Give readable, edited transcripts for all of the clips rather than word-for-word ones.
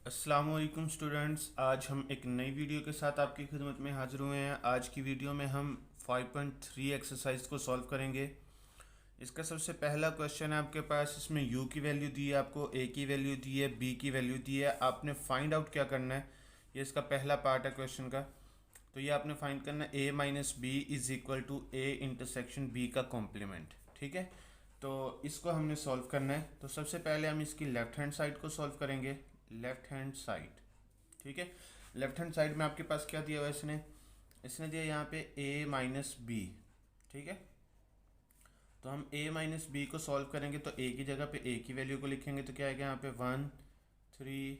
अस्सलाम वालेकुम स्टूडेंट्स, आज हम एक नई वीडियो के साथ आपकी खिदमत में हाजिर हुए हैं। आज की वीडियो में हम 5.3 एक्सरसाइज को सॉल्व करेंगे। इसका सबसे पहला क्वेश्चन है आपके पास। इसमें u की वैल्यू दी है, आपको a की वैल्यू दी है, b की वैल्यू दी है। आपने फाइंड आउट क्या करना है, ये इसका पहला पार्ट है क्वेश्चन का। तो ये आपने फाइंड करना है a minus B is equal to a intersection b का कॉम्प्लीमेंट। ठीक है, तो इसको हमने सॉल्व करना है। तो सबसे पहले हम इसकी लेफ्ट हैंड साइड को सॉल्व करेंगे। लेफ्ट हैंड साइड, ठीक है। लेफ्ट हैंड साइड में आपके पास क्या दिया हुआ है, इसने इसने दिया यहाँ पे a माइनस बी। ठीक है, तो हम a माइनस बी को सॉल्व करेंगे तो a की जगह पे a की वैल्यू को लिखेंगे तो क्या आएगा यहाँ पे 1 3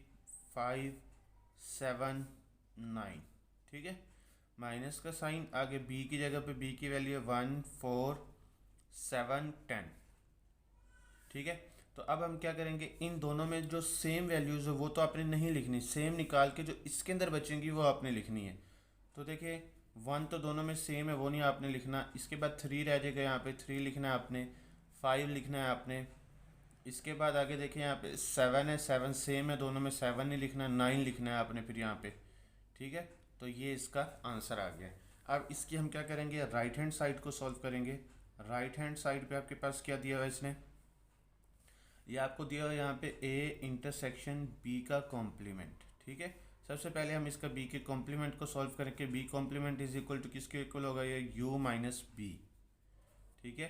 5 7 9। ठीक है, माइनस का साइन, आगे b की जगह पे b की वैल्यू है 1 4 7 10। ठीक है, तो अब हम क्या करेंगे, इन दोनों में जो सेम वैल्यूज़ है वो तो आपने नहीं लिखनी, सेम निकाल के जो इसके अंदर बचेंगी वो आपने लिखनी है। तो देखिए 1 तो दोनों में सेम है, वो नहीं आपने लिखना। इसके बाद 3 रह जाएगा, यहाँ पे 3 लिखना है आपने, 5 लिखना है आपने। इसके बाद आगे देखिए यहाँ पे 7 है, 7 सेम है दोनों में, 7 नहीं लिखना, 9 लिखना है आपने फिर यहाँ पे। ठीक है, तो ये इसका आंसर आ गया। अब इसकी हम क्या करेंगे, राइट हैंड साइड को सॉल्व करेंगे। राइट हैंड साइड पे आपके पास क्या दिया हुआ है, इसने ये आपको दिया हुआ है यहाँ पे a इंटरसेक्शन b का कॉम्प्लीमेंट। ठीक है, सबसे पहले हम इसका b के कॉम्प्लीमेंट को सॉल्व करेंगे। b complement is equal to किसके इक्वल होगा, ये u माइनस बी। ठीक है,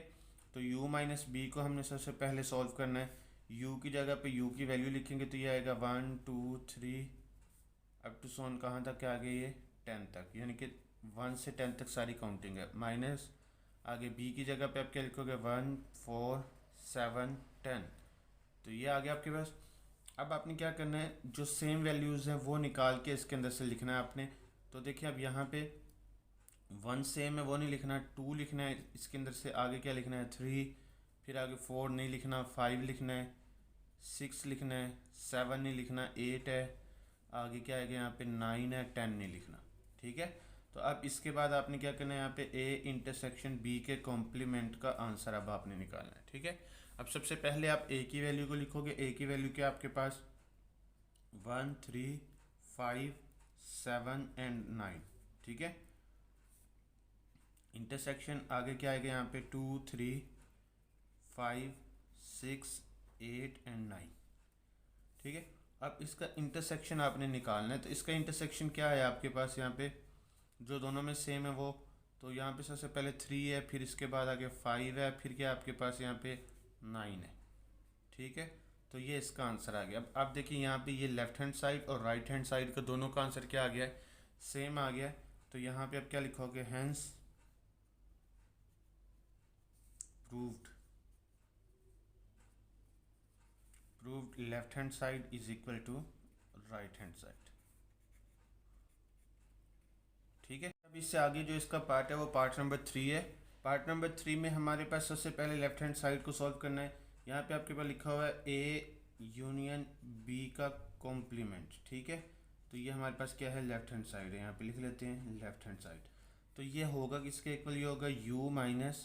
तो u माइनस बी को हमने सबसे पहले सॉल्व करना है। u की जगह पे u की वैल्यू लिखेंगे तो ये आएगा 1 2 3 अप टू सोन, कहाँ तक आ गई ये 10 तक, यानी कि 1 से 10 तक सारी काउंटिंग है। माइनस आगे b की जगह पे आप क्या लिखोगे, 1 4 7 10। तो ये आ गया आपके पास। अब आपने क्या करना है, जो सेम वैल्यूज़ हैं वो निकाल के इसके अंदर से लिखना है आपने। तो देखिए अब यहाँ पे 1 सेम है वो नहीं लिखना, 2 लिखना है, इसके अंदर से आगे क्या लिखना है 3, फिर आगे 4 नहीं लिखना, 5 लिखना है, 6 लिखना है, 7 नहीं लिखना, 8 है, आगे क्या है यहाँ पे 9 है, 10 नहीं लिखना। ठीक है, तो अब इसके बाद आपने क्या करना है, यहाँ पे a इंटरसेक्शन b के कॉम्प्लीमेंट का आंसर अब आपने निकालना है। ठीक है, अब सबसे पहले आप a की वैल्यू को लिखोगे। a की वैल्यू क्या आपके पास 1 3 5 7 एंड 9। ठीक है, इंटरसेक्शन आगे क्या आएगा यहाँ पे 2 3 5 6 8 एंड 9। ठीक है, अब इसका इंटरसेक्शन आपने निकालना है। तो इसका इंटरसेक्शन क्या है आपके पास, यहाँ पे जो दोनों में सेम है वो, तो यहाँ पे सबसे पहले 3 है, फिर इसके बाद आगे 5 है, फिर क्या आपके पास यहाँ पे 9 है। ठीक है, तो ये इसका आंसर आ गया। अब आप देखिए यहाँ पे ये लेफ्ट हैंड साइड और राइट हैंड साइड का दोनों का आंसर क्या आ गया है, सेम आ गया है। तो यहाँ पे आप क्या लिखोगे, hence proved proved left hand side is equal to right hand side. ठीक है, अब इससे आगे जो इसका पार्ट है वो पार्ट नंबर 3 है। पार्ट नंबर 3 में हमारे पास सबसे पहले लेफ्ट हैंड साइड को सॉल्व करना है। यहाँ पे आपके पास लिखा हुआ है a यूनियन b का कॉम्प्लीमेंट। ठीक है, तो ये हमारे पास क्या है, लेफ्ट हैंड साइड है, यहाँ पे लिख लेते हैं लेफ्ट हैंड साइड। तो ये होगा किसके इक्वल, ये होगा u minus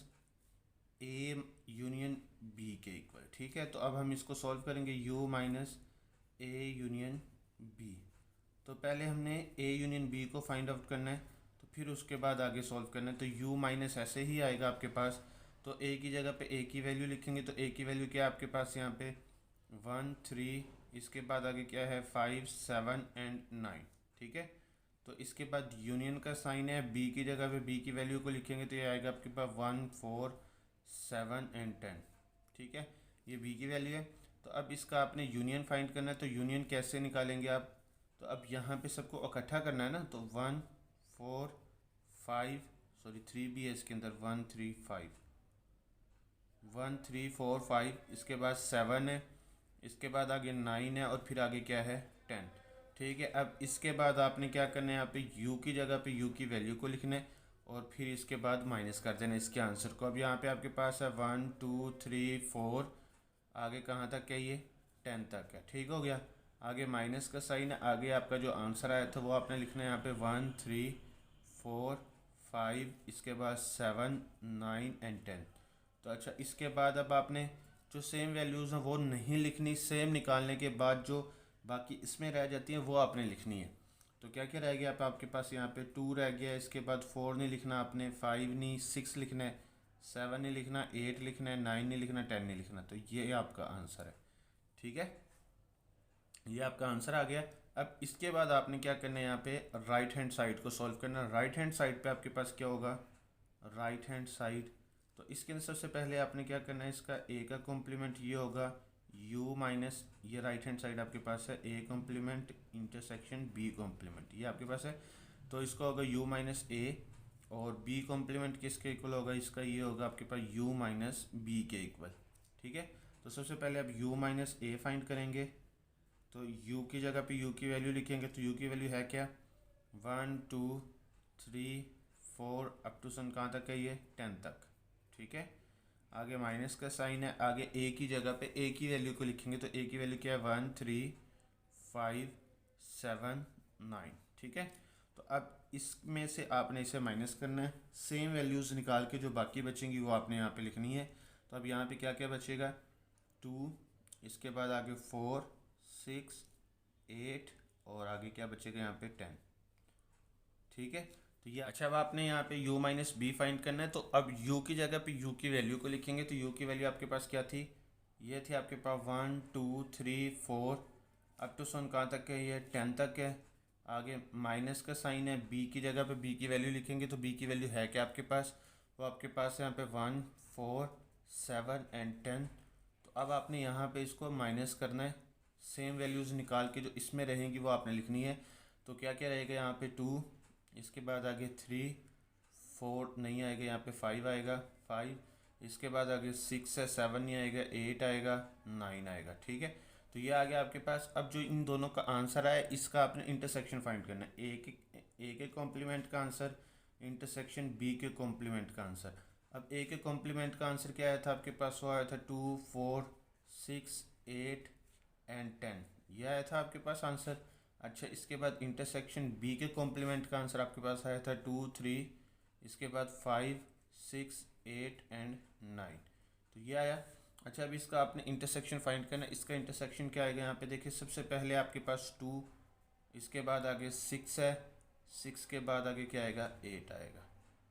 a union b के इक्वल। ठीक है, तो अब हम इसको सॉल्व करेंगे, u minus a union b। तो पहले हमने a यूनियन b को फाइंड आउट करना है, तो फिर उसके बाद आगे सॉल्व करना है। तो u माइनस ऐसे ही आएगा आपके पास, तो a की जगह पे a की वैल्यू लिखेंगे। तो a की वैल्यू क्या है आपके पास यहाँ पे 1 3, इसके बाद आगे क्या है 5 7 एंड 9। ठीक है, तो इसके बाद यूनियन का साइन है, b की जगह पे b की वैल्यू को लिखेंगे तो ये आएगा आपके पास 1 4 7 एंड 10। ठीक है, ये b की वैल्यू है। तो अब इसका आपने यूनियन फाइंड करना है, तो यूनियन कैसे निकालेंगे आप, तो अब यहाँ पे सबको इकट्ठा करना है ना। तो 1 4 5, सॉरी 3 भी है इसके अंदर, 1 3 5, 1 3 4 5, इसके बाद 7 है, इसके बाद आगे 9 है, और फिर आगे क्या है 10। ठीक है, अब इसके बाद आपने क्या करना है, यहाँ पे u की जगह पे u की वैल्यू को लिखना है, और फिर इसके बाद माइनस कर देना इसके आंसर को। अब यहाँ पे आपके पास है 1 2 3 4, आगे कहाँ तक है ये 10 तक है। ठीक हो गया, आगे माइनस का साइन है, आगे आपका जो आंसर आया था वो आपने लिखना है यहाँ पे 1 3 4 5, इसके बाद 7 9 एंड 10। तो अच्छा, इसके बाद अब आपने जो सेम वैल्यूज़ हैं वो नहीं लिखनी, सेम निकालने के बाद जो बाकी इसमें रह जाती हैं वो आपने लिखनी है। तो क्या क्या रह गया आपके पास यहाँ पे 2 रह गया, इसके बाद 4 नहीं लिखना आपने, 5 नहीं, 6 लिखना है, 7 नहीं लिखना, 8 लिखना है, 9 नहीं लिखना, 10 नहीं लिखना। तो ये आपका आंसर है। ठीक है, ये आपका आंसर आ गया। अब इसके बाद आपने क्या करना है, यहाँ पे राइट हैंड साइड को सॉल्व करना। राइट हैंड साइड पे आपके पास क्या होगा, राइट हैंड साइड। तो इसके अंदर सबसे पहले आपने क्या करना है, इसका ए का कॉम्प्लीमेंट ये होगा u माइनस, ये राइट हैंड साइड आपके पास है, A complement intersection B complement, ये आपके पास है। तो इसका होगा u माइनस ए, और b कॉम्प्लीमेंट किसके इक्वल होगा, इसका ये होगा आपके पास u माइनस बी के इक्वल। ठीक है, तो सबसे पहले आप u माइनस ए फाइंड करेंगे। तो u की जगह पे u की वैल्यू लिखेंगे। तो u की वैल्यू है क्या, 1 2 3 4 अप टू सन कहाँ तक है, ये 10 तक। ठीक है, आगे माइनस का साइन है, आगे a की जगह पे a की वैल्यू को लिखेंगे। तो a की वैल्यू क्या है, 1 3 5 7 9। ठीक है, तो अब इसमें से आपने इसे माइनस करना है, सेम वैल्यूज़ निकाल के जो बाकी बचेंगी वो आपने यहाँ पे लिखनी है। तो अब यहाँ पे क्या क्या बचेगा, 2, इसके बाद आगे 4 6 8, और आगे क्या बचेगा यहाँ पे 10। ठीक है, तो ये अच्छा, अब आपने यहाँ पे u माइनस बी फाइंड करना है। तो अब u की जगह पे u की वैल्यू को लिखेंगे। तो u की वैल्यू आपके पास क्या थी, ये थी आपके पास 1 2 3 4 अप टू सन कहाँ तक है, ये 10 तक है। आगे माइनस का साइन है, b की जगह पे b की वैल्यू लिखेंगे। तो b की वैल्यू है क्या आपके पास, वो आपके पास है यहाँ पे 1 4 7 एंड 10। तो अब आपने यहाँ पे इसको माइनस करना है, सेम वैल्यूज़ निकाल के जो इसमें रहेंगी वो आपने लिखनी है। तो क्या क्या रहेगा यहाँ पे 2, इसके बाद आगे 3 4 नहीं आएगा, यहाँ पे 5 आएगा 5, इसके बाद आगे 6 है, 7 नहीं आएगा, 8 आएगा, 9 आएगा। ठीक है, तो ये आ गया आपके पास। अब जो इन दोनों का आंसर आया, इसका आपने इंटरसेक्शन फाइंड करना है। ए के कॉम्प्लीमेंट का आंसर इंटरसेक्शन बी के कॉम्प्लीमेंट का आंसर। अब ए के कॉम्प्लीमेंट का आंसर क्या आया था आपके पास, वो आया था 2 4 6 8 एंड 10, ये आया था आपके पास आंसर। अच्छा, इसके बाद इंटरसेक्शन बी के कॉम्प्लीमेंट का आंसर आपके पास आया था 2 3, इसके बाद 5 6 8 एंड 9, तो ये आया। अच्छा, अब इसका आपने इंटरसेक्शन फाइंड करना। इसका इंटरसेक्शन क्या आएगा, यहाँ पे देखिए सबसे पहले आपके पास 2, इसके बाद आगे 6 है, 6 के बाद आगे क्या आएगा, 8 आएगा।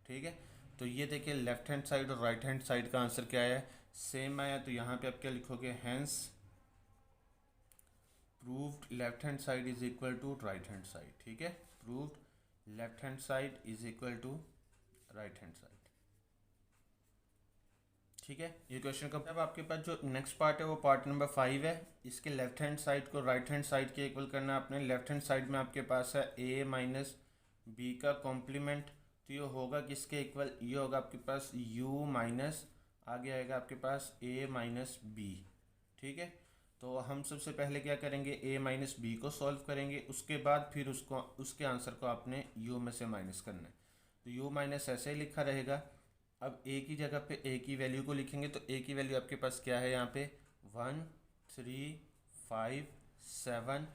ठीक है, तो ये देखिए लेफ्ट हैंड साइड और राइट हैंड साइड का आंसर क्या आया, सेम आया। तो यहाँ पे आप क्या लिखोगे, hence proved left hand side is equal to right hand side. ठीक है, proved left hand side is equal to right hand side. ठीक है, ये क्वेश्चन का अब आपके पास जो नेक्स्ट पार्ट है वो पार्ट नंबर 5 है। इसके लेफ्ट हैंड साइड को राइट हैंड साइड के इक्वल करना है आपने। लेफ्ट हैंड साइड में आपके पास है a माइनस बी का कॉम्प्लीमेंट। तो ये होगा किसके इक्वल, ये होगा आपके पास u माइनस, आगे आएगा आपके पास a माइनस बी। ठीक है, तो हम सबसे पहले क्या करेंगे, a माइनस बी को सॉल्व करेंगे, उसके बाद फिर उसके आंसर को आपने u में से माइनस करना है। तो u माइनस ऐसे ही लिखा रहेगा। अब a की जगह पे a की वैल्यू को लिखेंगे। तो a की वैल्यू आपके पास क्या है, यहाँ पे 1 3 5 7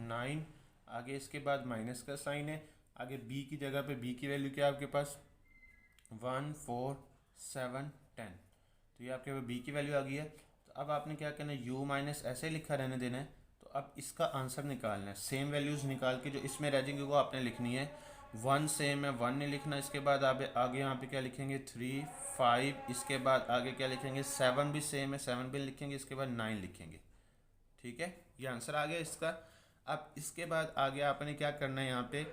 9, आगे इसके बाद माइनस का साइन है, आगे b की जगह पे b की वैल्यू क्या है आपके पास 1 4 7 10। तो ये आपके पास b की वैल्यू आ गई है। तो अब आपने क्या करना है, u माइनस ऐसे ही लिखा रहने देना है। तो अब इसका आंसर निकालना है, सेम वैल्यूज़ निकाल के जो इसमें रह जाएंगे वो आपने लिखनी है। 1 सेम है, 1 नहीं लिखना। इसके बाद आगे यहाँ पे क्या लिखेंगे, 3 5, इसके बाद आगे क्या लिखेंगे, 7 भी सेम है, 7 भी लिखेंगे, इसके बाद 9 लिखेंगे। ठीक है, ये आंसर आ गया इसका। अब इसके बाद आगे आपने क्या करना है, यहाँ पे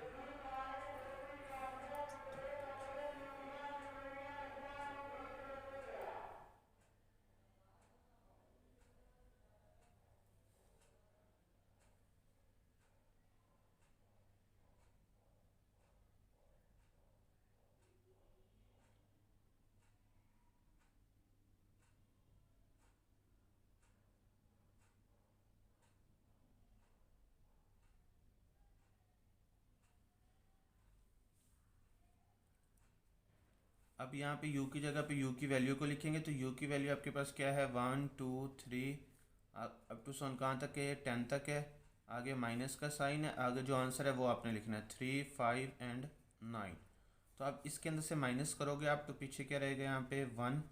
अब यहाँ पे u की जगह पे u की वैल्यू को लिखेंगे। तो u की वैल्यू आपके पास क्या है, 1 2 3 अप टू सन कहाँ तक है, 10 तक है। आगे माइनस का साइन है, आगे जो आंसर है वो आपने लिखना है 3 5 एंड 9। तो अब इसके अंदर से माइनस करोगे आप, तो पीछे क्या रहेगा, यहाँ पे 1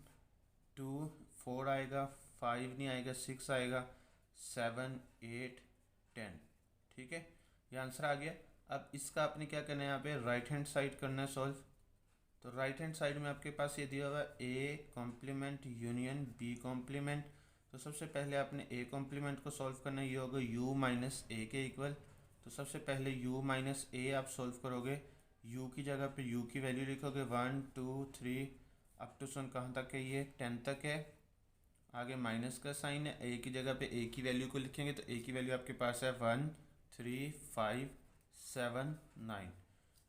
2 4 आएगा, 5 नहीं आएगा, 6 आएगा, 7 8 10। ठीक है, ये आंसर आ गया। अब इसका आपने क्या करना है, यहाँ पे राइट हैंड साइड करना है सॉल्व। तो राइट हैंड साइड में आपके पास ये दिया हुआ है A complement union B complement. तो सबसे पहले आपने ए कॉम्प्लीमेंट को सॉल्व करना है, ये होगा यू माइनस ए के इक्वल। तो सबसे पहले u माइनस ए आप सॉल्व करोगे, u की जगह पे u की वैल्यू लिखोगे 1 2 3 अप टू सन कहाँ तक है, ये 10 तक है। आगे माइनस का साइन है, a की जगह पे a की वैल्यू को लिखेंगे तो a की वैल्यू आपके पास है 1 3 5 7 9।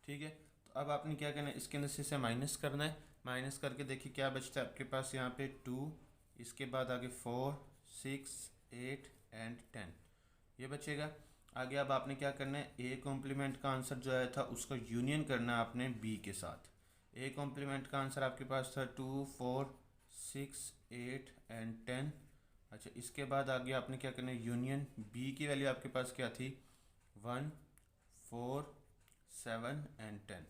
ठीक है, तो अब आपने क्या करना है, इसके अंदर से इसे माइनस करना है। माइनस करके देखिए क्या बचता है आपके पास, यहाँ पे 2, इसके बाद आगे 4 6 8 एंड 10 ये बचेगा। आगे अब आपने क्या करना है, ए कॉम्प्लीमेंट का आंसर जो आया था उसका यूनियन करना है आपने बी के साथ। ए कॉम्प्लीमेंट का आंसर आपके पास था 2 4 6 8 एंड 10। अच्छा, इसके बाद आगे आपने क्या करना है, यूनियन बी की वैल्यू आपके पास क्या थी, 1 4 7 एंड 10।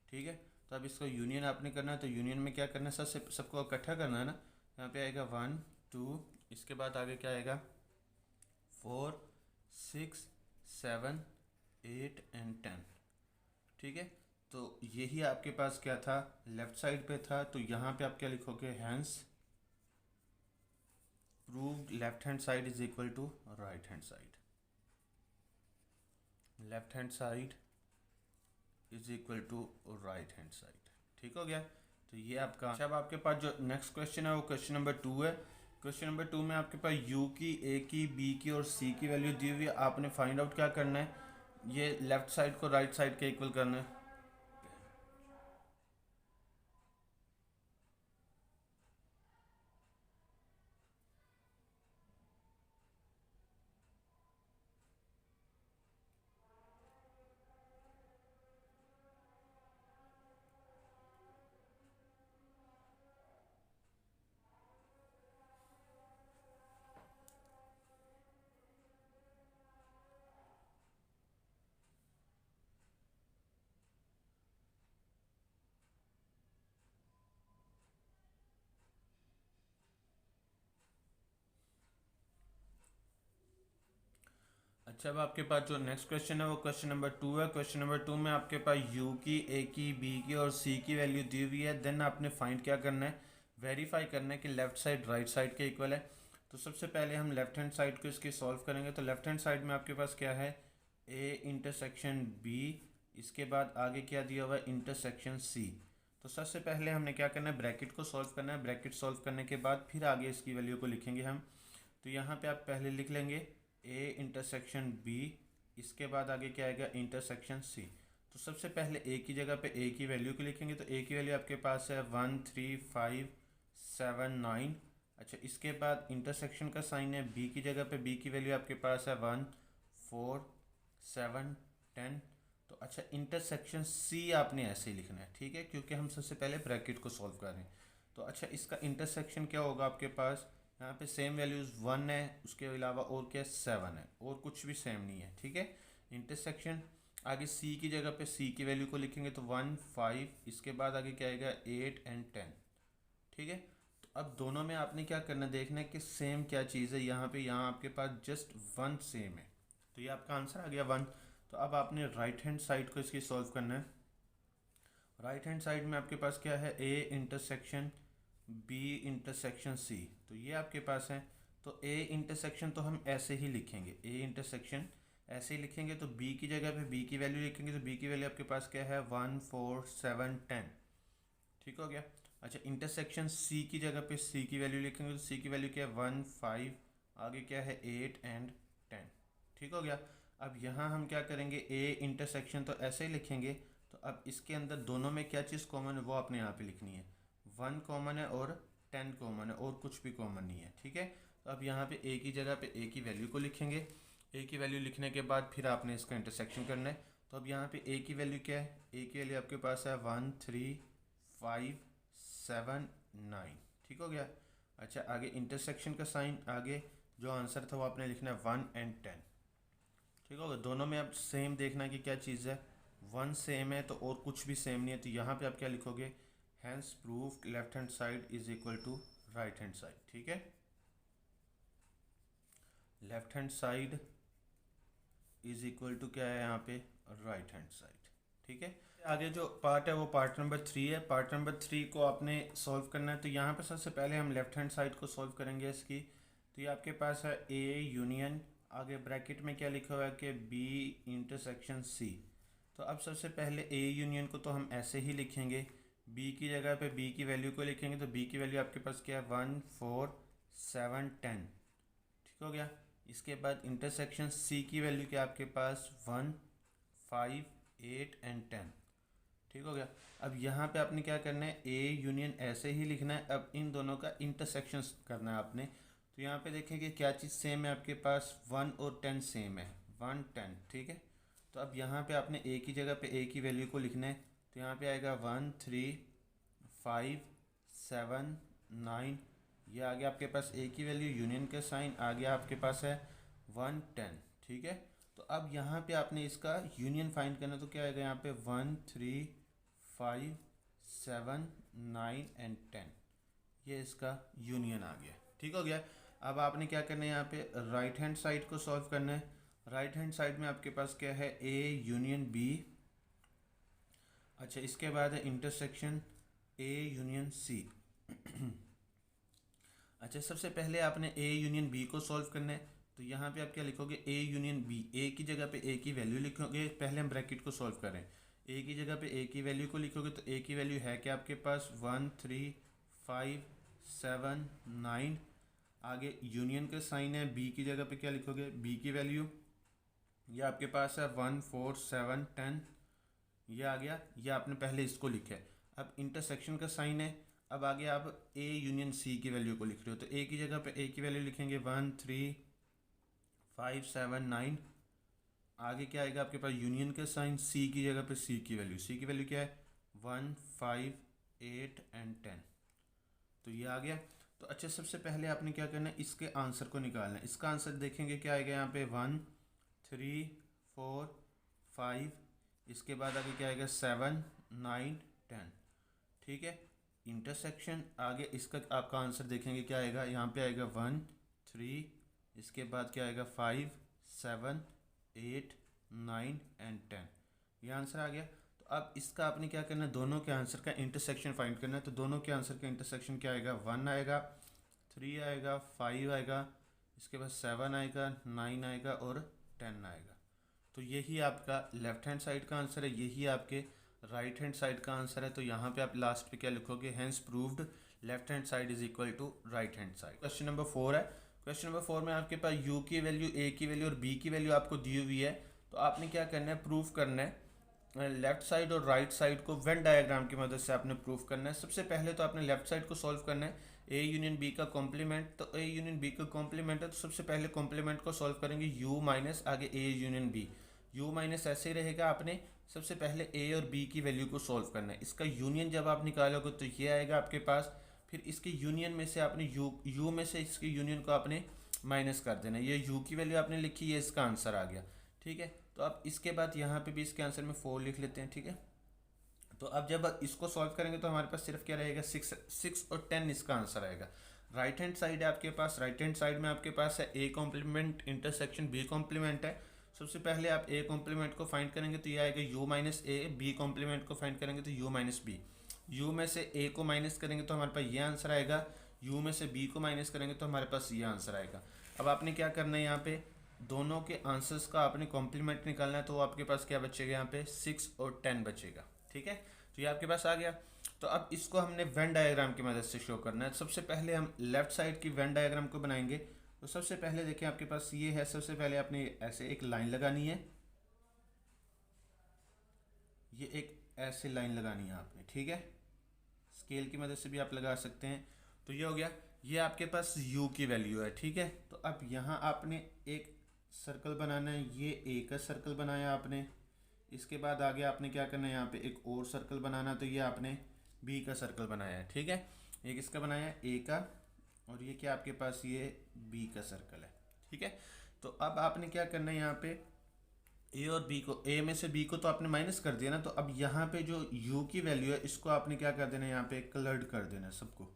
ठीक है, तो अब इसका यूनियन आपने करना है। तो यूनियन में क्या करना है, सबको इकट्ठा करना है ना। यहाँ पे आएगा 1 2, इसके बाद आगे क्या आएगा 4 6 7 8 एंड 10। ठीक है, तो यही आपके पास क्या था, लेफ्ट साइड पे था। तो यहाँ पे आप क्या लिखोगे, hence proved left hand side is equal to right hand side. Left hand side is equal to right hand side. ठीक हो गया, तो ये आपका। अब आपके पास जो नेक्स्ट क्वेश्चन है वो क्वेश्चन नंबर 2 है। क्वेश्चन नंबर 2 में आपके पास u की, a की, b की और c की वैल्यू दी हुई है। आपने फाइंड आउट क्या करना है, ये लेफ्ट साइड को राइट साइड के इक्वल करना है। अच्छा, अब आपके पास जो नेक्स्ट क्वेश्चन है वो क्वेश्चन नंबर 2 है। क्वेश्चन नंबर 2 में आपके पास u की, a की, b की और c की वैल्यू दी हुई है। देन आपने फाइंड क्या करना है, वेरीफाई करना है कि लेफ्ट साइड राइट साइड के इक्वल है। तो सबसे पहले हम लेफ्ट हैंड साइड को इसकी सॉल्व करेंगे। तो लेफ्ट हैंड साइड में आपके पास क्या है, a इंटरसेक्शन b, इसके बाद आगे क्या दिया हुआ है, इंटरसेक्शन c। तो सबसे पहले हमने क्या करना है, ब्रैकेट को सॉल्व करना है। ब्रैकेट सॉल्व करने के बाद फिर आगे इसकी वैल्यू को लिखेंगे हम। तो यहाँ पे आप पहले लिख लेंगे a इंटरसेक्शन b, इसके बाद आगे क्या आएगा, इंटरसेक्शन c। तो सबसे पहले a की जगह पे a की वैल्यू को लिखेंगे। तो a की वैल्यू आपके पास है 1 3 5 7 9। अच्छा, इसके बाद इंटरसेक्शन का साइन है, b की जगह पे b की वैल्यू आपके पास है 1 4 7 10। तो अच्छा, इंटरसेक्शन c आपने ऐसे ही लिखना है, ठीक है, क्योंकि हम सबसे पहले ब्रैकेट को सॉल्व कर रहे हैं। तो अच्छा, इसका इंटरसेक्शन क्या होगा आपके पास, यहाँ पे सेम वैल्यूज़ 1 है, उसके अलावा और क्या 7 है, और कुछ भी सेम नहीं है। ठीक है, इंटरसेक्शन आगे c की जगह पे c की वैल्यू को लिखेंगे तो 1 5, इसके बाद आगे क्या आएगा 8 एंड 10। ठीक है, तो अब दोनों में आपने क्या करना, देखना है कि सेम क्या चीज़ है। यहाँ पे यहाँ आपके पास जस्ट 1 सेम है, तो ये आपका आंसर आ गया 1। तो अब आपने राइट हैंड साइड को इसकी सॉल्व करना है। राइट हैंड साइड में आपके पास क्या है, a intersection b intersection c। तो ये आपके पास है। तो a इंटरसेक्शन तो हम ऐसे ही लिखेंगे, a इंटरसेक्शन ऐसे ही लिखेंगे। तो b की जगह पे b की वैल्यू लिखेंगे। तो b की वैल्यू आपके पास क्या है, 1 4 7 10। ठीक हो गया। अच्छा, इंटरसेक्शन c की जगह पे c की वैल्यू लिखेंगे। तो c की वैल्यू क्या है, 1 5, आगे क्या है 8 एंड 10। ठीक हो गया। अब यहाँ हम क्या करेंगे, a इंटरसेक्शन तो ऐसे ही लिखेंगे। तो अब इसके अंदर दोनों में क्या चीज़ कॉमन है वो आपने यहाँ पे लिखनी है। 1 कॉमन है और 10 कॉमन है, और कुछ भी कॉमन नहीं है। ठीक है, तो अब यहाँ पे a की जगह पे a की वैल्यू को लिखेंगे। a की वैल्यू लिखने के बाद फिर आपने इसका इंटरसेक्शन करना है। तो अब यहाँ पे a की वैल्यू क्या है, a की वैल्यू आपके पास है 1 3 5 7 9। ठीक हो गया। अच्छा, आगे इंटरसेक्शन का साइन, आगे जो आंसर था वो आपने लिखना है 1 एंड 10। ठीक होगा, दोनों में अब सेम देखना है कि क्या चीज़ है, 1 सेम है तो और कुछ भी सेम नहीं है। तो यहाँ पे आप क्या लिखोगे, hence proof left hand side is equal to right hand side. ठीक है, left hand side is equal to क्या है यहाँ पे, राइट हैंड साइड। ठीक है, आगे जो पार्ट है वो पार्ट नंबर 3 है। पार्ट नंबर 3 को आपने सॉल्व करना है। तो यहाँ पे सबसे पहले हम लेफ्ट हैंड साइड को सॉल्व करेंगे इसकी। तो ये आपके पास है ए यूनियन, आगे ब्रैकेट में क्या लिखा हुआ है कि बी इंटरसेक्शन सी। तो अब सबसे पहले ए यूनियन को तो हम ऐसे ही लिखेंगे, बी की जगह पे बी की वैल्यू को लिखेंगे। तो बी की वैल्यू आपके पास क्या है, 1 4 7 10। ठीक हो गया। इसके बाद इंटरसेक्शन सी की वैल्यू क्या आपके पास, 1 5 8 एंड 10। ठीक हो गया। अब यहाँ पे आपने क्या करना है, ए यूनियन ऐसे ही लिखना है। अब इन दोनों का इंटरसेक्शन करना है आपने। तो यहाँ पे देखेंगे क्या चीज़ सेम है आपके पास, 1 और 10 सेम है, 1 10। ठीक है, तो अब यहाँ पे आपने ए की जगह पे ए की वैल्यू को लिखना है। तो यहाँ पे आएगा 1 3 5 7 9। ये आ गया आपके पास ए की वैल्यू, यूनियन का साइन आ गया आपके पास है 1 10। ठीक है, तो अब यहाँ पे आपने इसका यूनियन फाइंड करना। तो क्या आएगा यहाँ पे, 1 3 5 7 9 एंड 10। ये इसका यूनियन आ गया। ठीक हो गया। अब आपने क्या करना है, यहाँ पे राइट हैंड साइड को सॉल्व करना है। राइट हैंड साइड में आपके पास क्या है, ए यूनियन बी। अच्छा, इसके बाद है इंटरसेक्शन ए यूनियन सी। अच्छा, सबसे पहले आपने ए यूनियन बी को सॉल्व करना है। तो यहाँ पे आप क्या लिखोगे, ए यूनियन बी। ए की जगह पे ए की वैल्यू लिखोगे। पहले हम ब्रैकेट को सॉल्व करें। ए की जगह पे ए की वैल्यू को लिखोगे। तो ए की वैल्यू है क्या आपके पास, 1 3 5 7 9। आगे यूनियन का साइन है, बी की जगह पे क्या लिखोगे, बी की वैल्यू ये आपके पास है 1 4 7 10। ये आ गया, ये आपने पहले इसको लिखा है। अब इंटरसेक्शन का साइन है। अब आगे आप ए यूनियन सी की वैल्यू को लिख रहे हो। तो ए की जगह पे ए की वैल्यू लिखेंगे 1 3 5 7 9। आगे क्या आएगा आपके पास, यूनियन का साइन, सी की जगह पे सी की वैल्यू। सी की वैल्यू क्या है, 1 5 8 एंड 10। तो ये आ गया। तो अच्छा, सबसे पहले आपने क्या करना है, इसके आंसर को निकालना है। इसका आंसर देखेंगे क्या आएगा यहाँ पे, 1 3 4 5। इसके बाद आगे क्या आएगा, 7 9 10। ठीक है, इंटरसेक्शन। आगे इसका आपका आंसर देखेंगे क्या आएगा, यहाँ पे आएगा 1 3। इसके बाद क्या आएगा, 5 7 8 9 एंड 10। ये आंसर आ गया। तो अब इसका आपने क्या करना है, दोनों के आंसर का इंटरसेक्शन फाइंड करना है। तो दोनों के आंसर का इंटरसेक्शन क्या आएगा, 1 आएगा, 3 आएगा, 5 आएगा, इसके बाद 7 आएगा, 9 आएगा और 10 आएगा। तो यही आपका लेफ्ट हैंड साइड का आंसर है, यही आपके राइट हैंड साइड का आंसर है। तो यहाँ पे आप लास्ट पे क्या लिखोगे, hence proved left hand side is equal to right hand side. Question number 4 है। क्वेश्चन नंबर 4 में आपके पास यू की वैल्यू, ए की वैल्यू और बी की वैल्यू आपको दी हुई है। तो आपने क्या करना है, प्रूफ करना है लेफ्ट साइड और राइट साइड को वेन डायग्राम की मदद से आपने प्रूफ करना है। सबसे पहले तो आपने लेफ्ट साइड को सॉल्व करना है, ए यूनियन बी का कॉम्प्लीमेंट। तो ए यूनियन बी का कॉम्प्लीमेंट है, तो सबसे पहले कॉम्प्लीमेंट को सॉल्व करेंगे, यू माइनस आगे A union B. U minus ऐसे ही रहेगा। आपने सबसे पहले ए और बी की वैल्यू को सॉल्व करना है। इसका यूनियन जब आप निकालोगे तो ये आएगा आपके पास। फिर इसके यूनियन में से आपने यू में से इसके यूनियन को आपने माइनस कर देना। ये यू की वैल्यू आपने लिखी, ये इसका आंसर आ गया। ठीक है, तो अब इसके बाद यहाँ पे भी इसके आंसर में 4 लिख लेते हैं। ठीक है, तो अब जब इसको सॉल्व करेंगे तो हमारे पास सिर्फ क्या रहेगा, 6 और 10 इसका आंसर आएगा। राइट हैंड साइड है आपके पास, राइट हैंड साइड में आपके पास है A complement intersection B complement है। सबसे पहले आप ए कॉम्प्लीमेंट को फाइंड करेंगे तो ये आएगा U minus A, B complement को फाइंड करेंगे तो यू माइनस बी। यू में से ए को माइनस करेंगे तो हमारे पास ये आंसर आएगा, यू में से बी को माइनस करेंगे तो हमारे पास ये आंसर आएगा। अब आपने क्या करना है, यहाँ पे दोनों के आंसर्स का आपने कॉम्प्लीमेंट निकालना है। तो आपके पास क्या बचेगा, यहाँ पे 6 और 10 बचेगा। ठीक है, तो ये आपके पास आ गया। तो अब इसको हमने वेन डायग्राम की मदद से शो करना है। सबसे पहले हम लेफ्ट साइड की वेन डायग्राम को बनाएंगे। तो सबसे पहले देखिए आपके पास ये है, सबसे पहले आपने ऐसे एक लाइन लगानी है, ये एक ऐसे लाइन लगानी है आपने। ठीक है, स्केल की मदद से भी आप लगा सकते हैं। तो ये हो गया, ये आपके पास u की वैल्यू है। ठीक है, तो अब यहाँ आपने एक सर्कल बनाना है, ये ए का सर्कल बनाया आपने। इसके बाद आगे आपने क्या करना है, यहाँ पे एक और सर्कल बनाना। तो ये आपने बी का सर्कल बनाया है। ठीक है, एक इसका बनाया है ए का, और ये क्या आपके पास ये बी का सर्कल है। ठीक है, तो अब आपने क्या करना है, यहाँ पे ए और बी को, ए में से बी को तो आपने माइनस कर दिया ना। तो अब यहाँ पे जो u की वैल्यू है इसको आपने क्या कर देना है, यहाँ पे कलर्ड कर देना है सबको।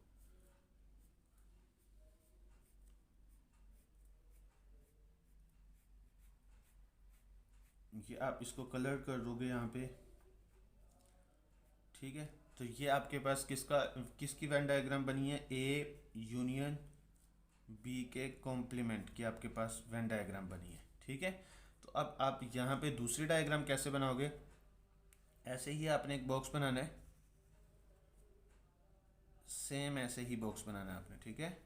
ये आप इसको कलर कर दोगे यहाँ पे, ठीक है। तो ये आपके पास किसकी वेन डायग्राम बनी है, ए यूनियन बी के कॉम्प्लीमेंट की आपके पास वेन डायग्राम बनी है, ठीक है। तो अब आप यहाँ पे दूसरी डायग्राम कैसे बनाओगे, ऐसे ही आपने एक बॉक्स बनाना है, सेम ऐसे ही बॉक्स बनाना है आपने, ठीक है।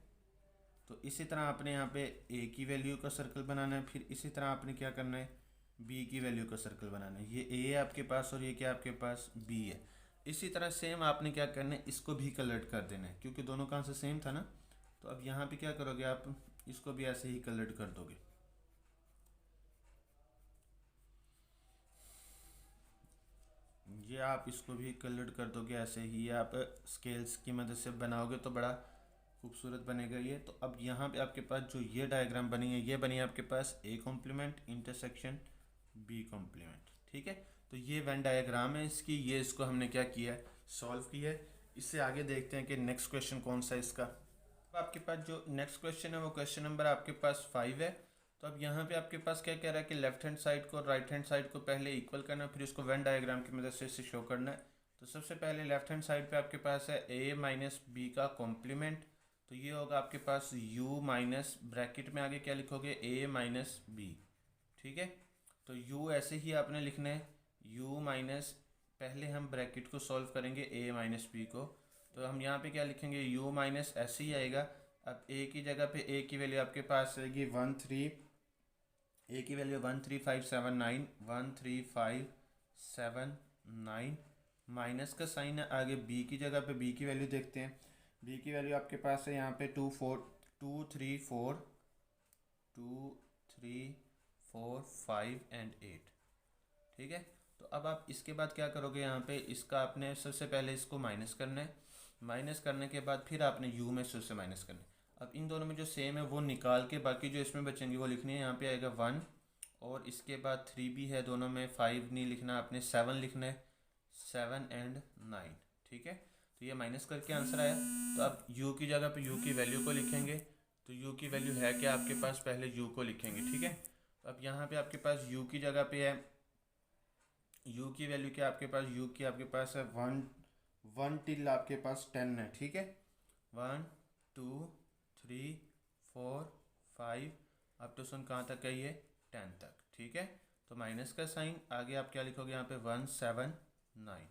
तो इसी तरह आपने यहाँ पे ए की वैल्यू का सर्कल बनाना है, फिर इसी तरह आपने क्या करना है, बी की वैल्यू का सर्कल बनाना है। ये ए है आपके पास और ये क्या आपके पास बी है। इसी तरह सेम आपने क्या करना है, इसको भी कलर्ड कर देना है, क्योंकि दोनों का आंसर सेम था ना। तो अब यहाँ पे क्या करोगे, आप इसको भी ऐसे ही कलर्ड कर दोगे। ये आप इसको भी कलर्ड कर दोगे ऐसे ही, आप स्केल्स की मदद से बनाओगे तो बड़ा खूबसूरत बनेगा ये। तो अब यहाँ पे आपके पास जो ये डायग्राम बनी है, ये बनी है आपके पास A complement intersection B complement, ठीक है। तो ये वेन डायग्राम है इसकी, ये इसको हमने क्या किया है, सॉल्व किया है। इससे आगे देखते हैं कि नेक्स्ट क्वेश्चन कौन सा है इसका। अब आपके पास जो नेक्स्ट क्वेश्चन है वो क्वेश्चन नंबर आपके पास 5 है। तो अब यहाँ पे आपके पास क्या कह रहा है कि लेफ्ट हैंड साइड को राइट हैंड साइड को पहले इक्वल करना, फिर उसको वेन डायग्राम की मदद से इसे शो करना है। तो सबसे पहले लेफ्ट हैंड साइड पे आपके पास है ए माइनस बी का कॉम्प्लीमेंट। तो ये होगा आपके पास u माइनस ब्रैकेट में आगे क्या लिखोगे, a माइनस बी, ठीक है। तो u ऐसे ही आपने लिखना है, u माइनस, पहले हम ब्रैकेट को सॉल्व करेंगे a माइनस बी को। तो हम यहाँ पे क्या लिखेंगे, u माइनस ऐसे ही आएगा। अब a की जगह पे a की वैल्यू आपके पास आएगी a की वैल्यू 13579, 13579 माइनस का साइन है आगे b की जगह पे, b की वैल्यू देखते हैं। b की वैल्यू आपके पास है यहाँ पे 2 3 4 5 एंड 8, ठीक है। तो अब आप इसके बाद क्या करोगे, यहाँ पे इसका आपने सबसे पहले इसको माइनस करना है, माइनस करने के बाद फिर आपने u में से उससे माइनस करना है। अब इन दोनों में जो सेम है वो निकाल के बाकी जो इसमें बचेंगे वो लिखनी है। यहाँ पे आएगा 1 और इसके बाद 3 भी है, दोनों में 5 नहीं लिखना, आपने 7 लिखना है, 7 एंड 9, ठीक है। तो ये माइनस करके आंसर आया। तो अब u की जगह पे u की वैल्यू को लिखेंगे। तो u की वैल्यू है क्या आपके पास, पहले u को लिखेंगे, ठीक है। तो अब यहाँ पे आपके पास u की जगह पे है, u की वैल्यू क्या आपके पास, u की आपके पास है 1 टिल आपके पास 10 है, ठीक है। 1 2 3 4 5 अब तो सुन कहाँ तक है ये, 10 तक, ठीक है। तो माइनस का साइन आगे आप क्या लिखोगे यहाँ पे 179।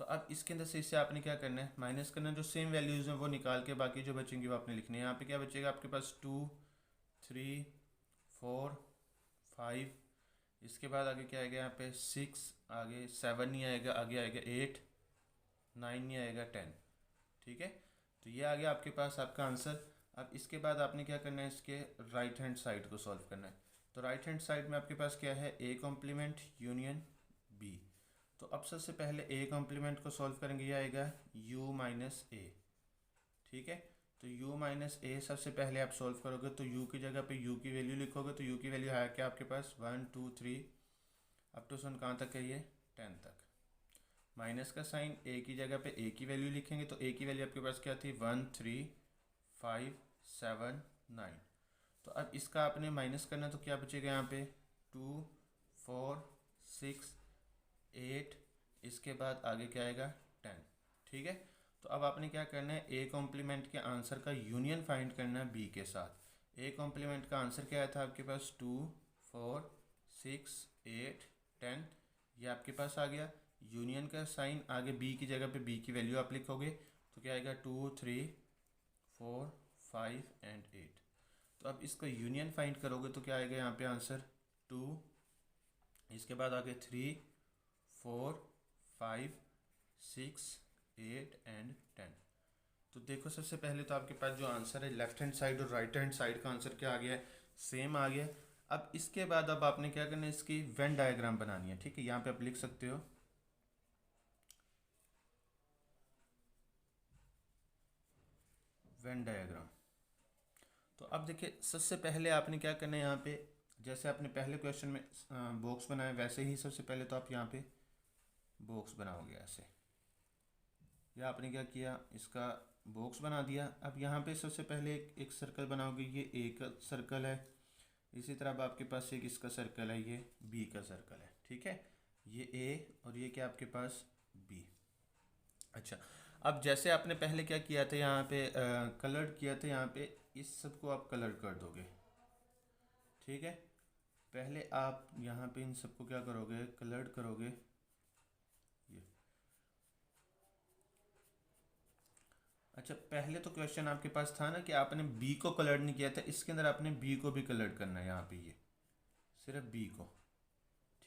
तो अब इसके अंदर से इससे आपने क्या करना है, माइनस करना, जो सेम वैल्यूज़ हैं वो निकाल के बाकी जो बचेंगे वो आपने लिखने हैं। यहाँ पे क्या बचेगा आपके पास 2 3 4 5, इसके बाद आगे क्या आएगा यहाँ पे 6, आगे 7 नहीं आएगा, आगे आएगा 8, 9 नहीं आएगा 10, ठीक है। तो ये आ गया आपके पास आपका आंसर। अब इसके बाद आपने क्या करना है, इसके राइट हैंड साइड को सॉल्व करना है। तो राइट हैंड साइड में आपके पास क्या है, ए कॉम्प्लीमेंट यूनियन बी। तो अब सबसे पहले ए कॉम्प्लीमेंट को सॉल्व करेंगे, ये आएगा u माइनस ए, ठीक है। तो u माइनस ए सबसे पहले आप सॉल्व करोगे तो u की जगह पे u की वैल्यू लिखोगे। तो u की वैल्यू है क्या आपके पास 1 2 3 अब तो सुन कहाँ तक है ये 10 तक। माइनस का साइन a की जगह पे a की वैल्यू लिखेंगे। तो a की वैल्यू आपके पास क्या थी 1 3 5 7 9। तो अब इसका आपने माइनस करना, तो क्या बचेगा यहाँ पे 2 4 6 8, इसके बाद आगे क्या आएगा 10, ठीक है। तो अब आपने क्या करना है, ए कॉम्प्लीमेंट के आंसर का यूनियन फाइंड करना है बी के साथ। ए कॉम्प्लीमेंट का आंसर क्या आया था आपके पास 2 4 6 8 10, ये आपके पास आ गया। यूनियन का साइन आगे बी की जगह पे बी की वैल्यू आप लिखोगे। तो क्या आएगा 2 3 4 5 एंड 8। तो अब इसका यूनियन फाइंड करोगे तो क्या आएगा यहाँ पे आंसर 2, इसके बाद आगे 3 4 5 6 8 एंड 10। तो देखो सबसे पहले तो आपके पास जो आंसर है लेफ्ट हैंड साइड और राइट हैंड साइड का आंसर क्या आ गया है, सेम आ गया। अब इसके बाद अब आपने क्या करना है, इसकी वेन डायग्राम बनानी है, ठीक है। यहाँ पे आप लिख सकते हो वेन डायग्राम। तो अब देखिए सबसे पहले आपने क्या करना है, यहाँ पे जैसे आपने पहले क्वेश्चन में बॉक्स बनाया वैसे ही सबसे पहले तो आप यहाँ पे बॉक्स बनाओगे ऐसे। या आपने क्या किया, इसका बॉक्स बना दिया। अब यहाँ पे सबसे पहले एक सर्कल बनाओगे, ये एक सर्कल है, इसी तरह अब आपके पास एक इसका सर्कल है, ये बी का सर्कल है, ठीक है, ये ए और ये क्या आपके पास बी। अच्छा, अब जैसे आपने पहले क्या किया था, यहाँ पे कलर किया था, यहाँ पे इस सब को आप कलर कर दोगे, ठीक है। पहले आप यहाँ पे इन सबको क्या करोगे, कलर करोगे, ये। अच्छा, पहले तो क्वेश्चन आपके पास था ना कि आपने बी को कलर नहीं किया था, इसके अंदर आपने बी को भी कलर करना है, यहाँ पे ये सिर्फ बी को,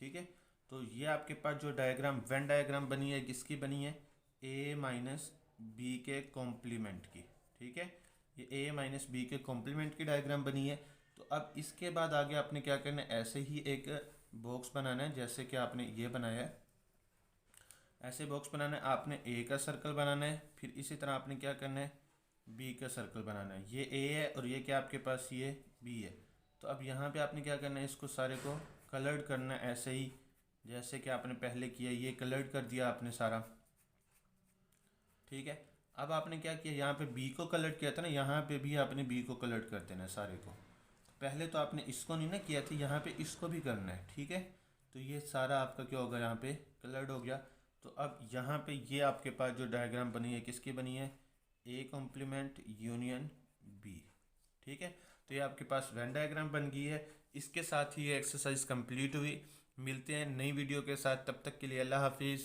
ठीक है। तो ये आपके पास जो डायग्राम, वेन डायग्राम बनी है, किसकी बनी है, ए माइनस बी के कॉम्प्लीमेंट की, ठीक है। ये ए माइनस बी के कॉम्प्लीमेंट की डायग्राम बनी है। तो अब इसके बाद आगे आपने क्या करना है, ऐसे ही एक बॉक्स बनाना है, जैसे कि आपने ये बनाया है, ऐसे बॉक्स बनाना है। आपने ए का सर्कल बनाना है, फिर इसी तरह आपने क्या करना है, बी का सर्कल बनाना है। ये ए है और ये क्या आपके पास, ये बी है। तो अब यहाँ पे आपने क्या करना है, इसको सारे को कलर्ड करना है, ऐसे ही जैसे कि आपने पहले किया, ये कलर्ड कर दिया आपने सारा, ठीक है। अब आपने क्या किया, यहाँ पे बी को कलर्ड किया था ना, यहाँ पे भी आपने बी को कलर्ड कर देना है सारे को। पहले तो आपने इसको नहीं ना किया था, यहाँ पे इसको भी करना है, ठीक है। तो ये सारा आपका क्या होगा, यहाँ पे कलर्ड हो गया। तो अब यहाँ पे ये आपके पास जो डायग्राम बनी है, किसकी बनी है, ए कॉम्प्लीमेंट यूनियन बी, ठीक है। तो ये आपके पास वेन डायग्राम बन गई है। इसके साथ ही ये एक्सरसाइज कंप्लीट हुई। मिलते हैं नई वीडियो के साथ, तब तक के लिए अल्लाह हाफिज़।